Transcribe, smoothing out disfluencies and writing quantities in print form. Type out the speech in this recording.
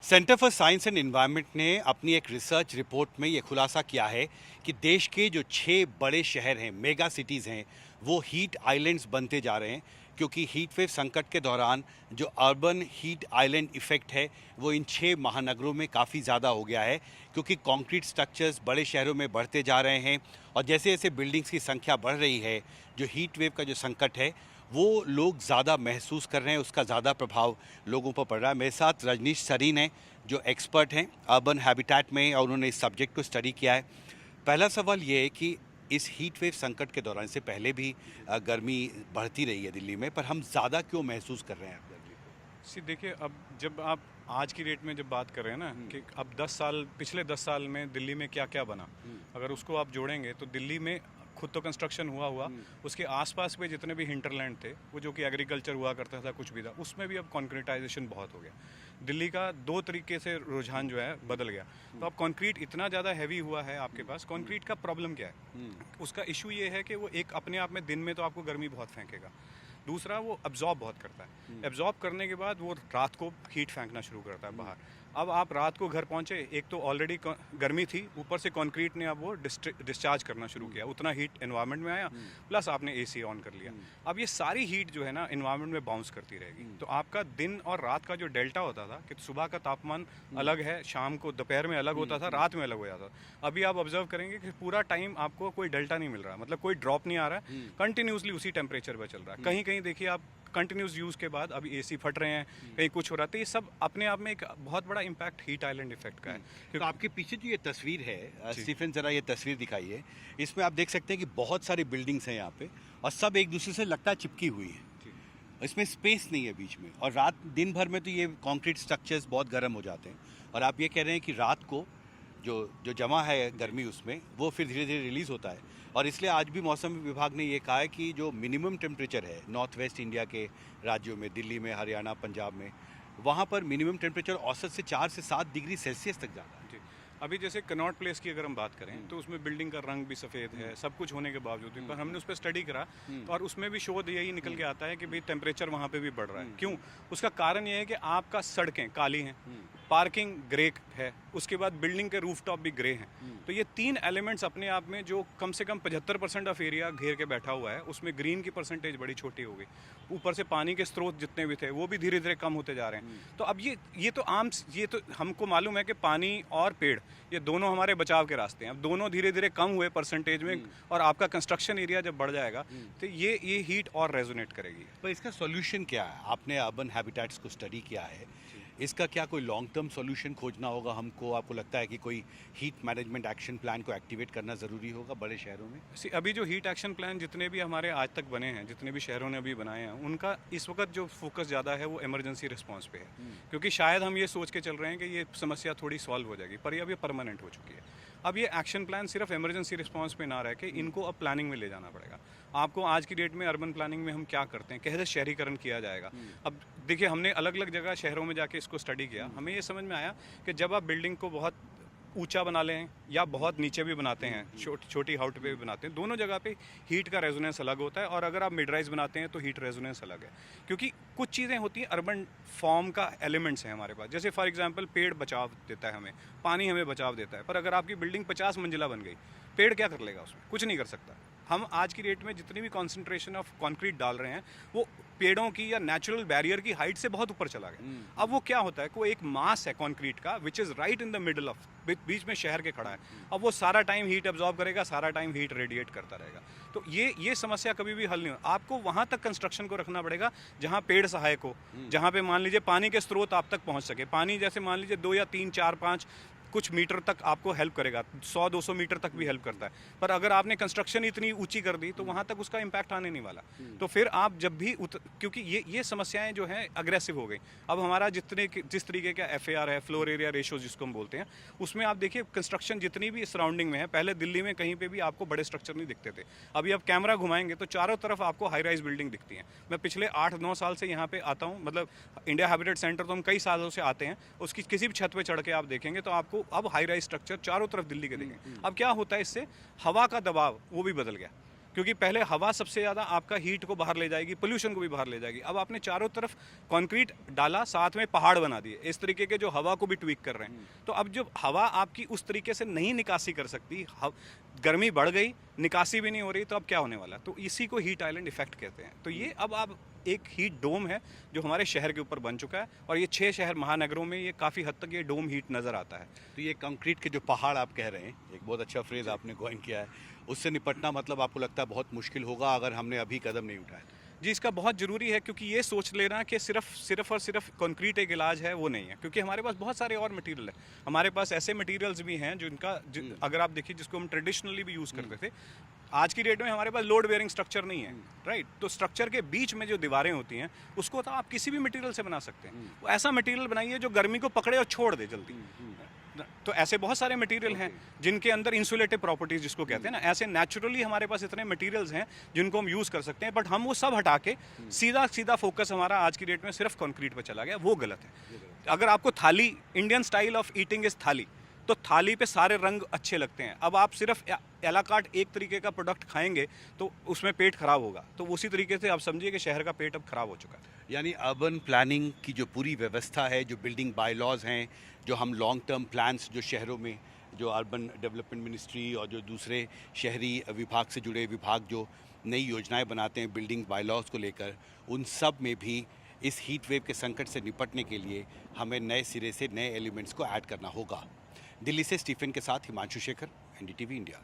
Centre for science and environment ने अपनी एक रिसर्च रिपोर्ट में ये खुलासा किया है कि देश के जो 6 बड़े शहर हैं, मेगा सिटीज़ हैं, वो हीट आइलैंड्स बनते जा रहे हैं क्योंकि हीट वेव संकट के दौरान जो अर्बन हीट आइलैंड इफ़ेक्ट है वो इन 6 महानगरों में काफ़ी ज़्यादा हो गया है क्योंकि कंक्रीट स्ट्रक्चर्स बड़े शहरों में बढ़ते जा रहे हैं और जैसे जैसे बिल्डिंग्स की संख्या बढ़ रही है, जो हीट वेव का जो संकट है वो लोग ज़्यादा महसूस कर रहे हैं, उसका ज़्यादा प्रभाव लोगों पर पड़ रहा है। मेरे साथ रजनीश सरीन हैं जो एक्सपर्ट हैं अर्बन हैबिटेट में और उन्होंने इस सब्जेक्ट को स्टडी किया है। पहला सवाल ये है कि इस हीट वेव संकट के दौरान, से पहले भी गर्मी बढ़ती रही है दिल्ली में, पर हम ज़्यादा क्यों महसूस कर रहे हैं अब गर्मी को? देखिए, अब जब आप आज की डेट में जब बात कर रहे हैं ना कि अब 10 साल, पिछले 10 साल में दिल्ली में क्या क्या बना, अगर उसको आप जोड़ेंगे तो दिल्ली में खुद तो कंस्ट्रक्शन हुआ उसके आसपास पे जितने भी हिंटरलैंड थे, वो जो कि एग्रीकल्चर हुआ करता था, कुछ भी था, उसमें भी अब कॉन्क्रीटाइजेशन बहुत हो गया। दिल्ली का दो तरीके से रुझान जो है बदल गया। तो अब कंक्रीट इतना ज़्यादा हैवी हुआ है आपके पास। कंक्रीट का प्रॉब्लम क्या है? उसका इशू ये है कि वो एक अपने आप में दिन में तो आपको गर्मी बहुत फेंकेगा, दूसरा वो अब्जॉर्ब बहुत करता है। एब्जॉर्ब करने के बाद वो रात को हीट फेंकना शुरू करता है बाहर। अब आप रात को घर पहुंचे, एक तो ऑलरेडी गर्मी थी, ऊपर से कंक्रीट ने अब वो डिस्चार्ज करना शुरू किया, उतना हीट एनवायरनमेंट में आया, प्लस आपने एसी ऑन कर लिया। अब ये सारी हीट जो है ना एनवायरनमेंट में बाउंस करती रहेगी। तो आपका दिन और रात का जो डेल्टा होता था कि सुबह का तापमान अलग है, शाम को दोपहर में अलग होता था, रात में अलग हो जाता था। अभी आप ऑब्जर्व करेंगे कि पूरा टाइम आपको कोई डेल्टा नहीं मिल रहा, मतलब कोई ड्रॉप नहीं आ रहा है, कंटिन्यूसली उसी टेम्परेचर पर चल रहा है। कहीं कहीं देखिए आप कंटिन्यूस यूज़ के बाद अभी एसी फट रहे हैं, कहीं कुछ हो रहा है। तो ये सब अपने आप में एक बहुत बड़ा इम्पैक्ट हीट आइलैंड इफेक्ट का है। तो आपके पीछे जो ये तस्वीर है, स्टीफन ज़रा ये तस्वीर दिखाइए। इसमें आप देख सकते हैं कि बहुत सारी बिल्डिंग्स हैं यहाँ पे और सब एक दूसरे से लगता है चिपकी हुई है। इसमें स्पेस नहीं है बीच में, और रात दिन भर में तो ये कंक्रीट स्ट्रक्चर्स बहुत गर्म हो जाते हैं। और आप ये कह रहे हैं कि रात को जो जो जमा है गर्मी, उसमें वो फिर धीरे धीरे रिलीज़ होता है। और इसलिए आज भी मौसम विभाग ने ये कहा है कि जो मिनिमम टेम्परेचर है नॉर्थ वेस्ट इंडिया के राज्यों में, दिल्ली में, हरियाणा, पंजाब में, वहाँ पर मिनिमम टेम्परेचर औसत से 4 से 7 डिग्री सेल्सियस तक जाता है। अभी जैसे कनॉट प्लेस की अगर हम बात करें तो उसमें बिल्डिंग का रंग भी सफ़ेद है, सब कुछ होने के बावजूद भी, पर हमने उस पर स्टडी करा और उसमें भी शोध यही निकल के आता है कि भाई टेम्परेचर वहाँ पे भी बढ़ रहा है। क्यों? उसका कारण ये है कि आपका सड़कें काली हैं, पार्किंग ग्रे है, उसके बाद बिल्डिंग के रूफटॉप भी ग्रे हैं। तो ये तीन एलिमेंट्स अपने आप में जो कम से कम 75% ऑफ एरिया घेर के बैठा हुआ है, उसमें ग्रीन की परसेंटेज बड़ी छोटी हो गई। ऊपर से पानी के स्रोत जितने भी थे वो भी धीरे धीरे कम होते जा रहे हैं। तो अब ये तो हमको मालूम है कि पानी और पेड़ ये दोनों हमारे बचाव के रास्ते हैं। अब दोनों धीरे धीरे कम हुए परसेंटेज में, और आपका कंस्ट्रक्शन एरिया जब बढ़ जाएगा तो ये हीट और रेजोनेट करेगी। पर इसका सॉल्यूशन क्या है? आपने अर्बन हैबिटेट्स को स्टडी किया है, इसका क्या कोई लॉन्ग टर्म सॉल्यूशन खोजना होगा हमको? आपको लगता है कि कोई हीट मैनेजमेंट एक्शन प्लान को एक्टिवेट करना ज़रूरी होगा बड़े शहरों में? अभी जो हीट एक्शन प्लान जितने भी हमारे आज तक बने हैं, जितने भी शहरों ने अभी बनाए हैं, उनका इस वक्त जो फोकस ज़्यादा है वो इमरजेंसी रिस्पॉन्स पे है। क्योंकि शायद हम ये सोच के चल रहे हैं कि ये समस्या थोड़ी सॉल्व हो जाएगी, पर ये अब ये परमानेंट हो चुकी है। अब ये एक्शन प्लान सिर्फ इमरजेंसी रिस्पॉन्स पे ना रह के इनको अब प्लानिंग में ले जाना पड़ेगा। आपको आज की डेट में अर्बन प्लानिंग में हम क्या करते हैं, कैसे शहरीकरण किया जाएगा। अब देखिए, हमने अलग अलग जगह शहरों में जाके इसको स्टडी किया, हमें ये समझ में आया कि जब आप बिल्डिंग को बहुत ऊंचा बना लें या बहुत नीचे भी बनाते हैं, छोटी हाउट पे भी बनाते हैं, दोनों जगह पे हीट का रेजोनेंस अलग होता है। और अगर आप मिड राइज बनाते हैं तो हीट रेजोनेंस अलग है, क्योंकि कुछ चीज़ें होती हैं अर्बन फॉर्म का एलिमेंट्स हैं हमारे पास। जैसे फॉर एग्जांपल पेड़ बचाव देता है हमें, पानी हमें बचाव देता है, पर अगर आपकी बिल्डिंग 50 मंजिला बन गई, पेड़ क्या कर लेगा? उसमें कुछ नहीं कर सकता। हम आज की डेट में जितनी भी कॉन्सेंट्रेशन ऑफ कंक्रीट डाल रहे हैं वो पेड़ों की या नेचुरल बैरियर की हाइट से बहुत ऊपर चला गया। अब वो क्या होता है, कोई एक मास है कंक्रीट का which is right in the middle of, बीच में शहर के खड़ा है। अब वो सारा टाइम हीट एब्जॉर्ब करेगा, सारा टाइम हीट रेडिएट करता रहेगा। तो ये समस्या कभी भी हल नहीं हो। आपको वहाँ तक कंस्ट्रक्शन को रखना पड़ेगा जहाँ पेड़ सहायक हो, जहाँ पे मान लीजिए पानी के स्रोत आप तक पहुँच सके। पानी जैसे मान लीजिए 2 या 3, 4, 5 कुछ मीटर तक आपको हेल्प करेगा, 100-200 मीटर तक भी हेल्प करता है। पर अगर आपने कंस्ट्रक्शन इतनी ऊंची कर दी तो वहाँ तक उसका इम्पैक्ट आने नहीं वाला। तो फिर आप जब भी क्योंकि ये समस्याएं जो हैं अग्रेसिव हो गई। अब हमारा जिस तरीके का FAR है, फ्लोर एरिया रेशो जिसको हम बोलते हैं, उसमें आप देखिए कंस्ट्रक्शन जितनी भी सराउंडिंग में है, पहले दिल्ली में कहीं पर भी आपको बड़े स्ट्रक्चर नहीं दिखते थे। अभी आप कैमरा घुमाएंगे तो चारों तरफ आपको हाई राइज बिल्डिंग दिखती हैं। मैं पिछले 8-9 साल से यहाँ पे आता हूँ, मतलब इंडिया हैबिटेट सेंटर तो हम कई सालों से आते हैं, उसकी किसी भी छत पर चढ़ के आप देखेंगे तो आपको अब हाई राइज स्ट्रक्चर चारों तरफ दिल्ली के देखें। अब क्या होता है, इससे हवा का दबाव वो भी बदल गया। क्योंकि पहले हवा सबसे ज़्यादा आपका हीट को बाहर ले जाएगी, पोल्यूशन को भी बाहर ले जाएगी। अब आपने चारों तरफ कंक्रीट डाला, साथ में पहाड़ बना दिए, इस तरीके के जो हवा को भी ट्विक कर रहे हैं। तो अब जब हवा आपकी उस तरीके से नहीं निकासी कर सकती, गर्मी बढ़ गई, निकासी भी नहीं हो रही, तो अब क्या होने वाला? तो इसी को हीट आइलैंड इफेक्ट कहते हैं। तो ये अब आप एक हीट डोम है जो हमारे शहर के ऊपर बन चुका है, और ये 6 शहर महानगरों में ये काफ़ी हद तक ये डोम हीट नज़र आता है। तो ये कंक्रीट के जो पहाड़ आप कह रहे हैं, एक बहुत अच्छा फ्रेज आपने कॉइन किया है, उससे निपटना मतलब आपको लगता है बहुत मुश्किल होगा अगर हमने अभी कदम नहीं उठाया? जी, इसका बहुत ज़रूरी है, क्योंकि ये सोच लेना कि सिर्फ और सिर्फ कंक्रीट एक इलाज है, वो नहीं है। क्योंकि हमारे पास बहुत सारे और मटेरियल है। हमारे पास ऐसे मटेरियल्स भी हैं अगर आप देखिए, जिसको हम ट्रेडिशनली भी यूज़ करते थे, आज की डेट में हमारे पास लोड बेयरिंग स्ट्रक्चर नहीं है, राइट? तो स्ट्रक्चर के बीच में जो दीवारें होती हैं, उसको तो आप किसी भी मटेरियल से बना सकते हैं। वो ऐसा मटेरियल बनाइए जो गर्मी को पकड़े और छोड़ दे जल्दी। तो ऐसे बहुत सारे मटेरियल हैं जिनके अंदर इंसुलेटिव प्रॉपर्टीज जिसको कहते हैं ना, ऐसे नेचुरली हमारे पास इतने मटेरियल्स हैं जिनको हम यूज़ कर सकते हैं। बट हम वो सब हटा के सीधा फोकस हमारा आज की डेट में सिर्फ कंक्रीट पर चला गया, वो गलत है। अगर आपको थाली, Indian style of eating is थाली, तो थाली पे सारे रंग अच्छे लगते हैं। अब आप सिर्फ एलाकाट एक तरीके का प्रोडक्ट खाएंगे तो उसमें पेट खराब होगा। तो उसी तरीके से आप समझिए कि शहर का पेट अब खराब हो चुका है। यानी अर्बन प्लानिंग की जो पूरी व्यवस्था है, जो बिल्डिंग बायलॉज हैं, जो हम लॉन्ग टर्म प्लान्स जो शहरों में, जो अर्बन डेवलपमेंट मिनिस्ट्री और जो दूसरे शहरी विभाग से जुड़े विभाग जो नई योजनाएं बनाते हैं बिल्डिंग बायलॉज को लेकर, उन सब में भी इस हीट वेव के संकट से निपटने के लिए हमें नए सिरे से नए एलिमेंट्स को ऐड करना होगा। दिल्ली से स्टीफन के साथ हिमांशु शेखर, एनडीटीवी इंडिया।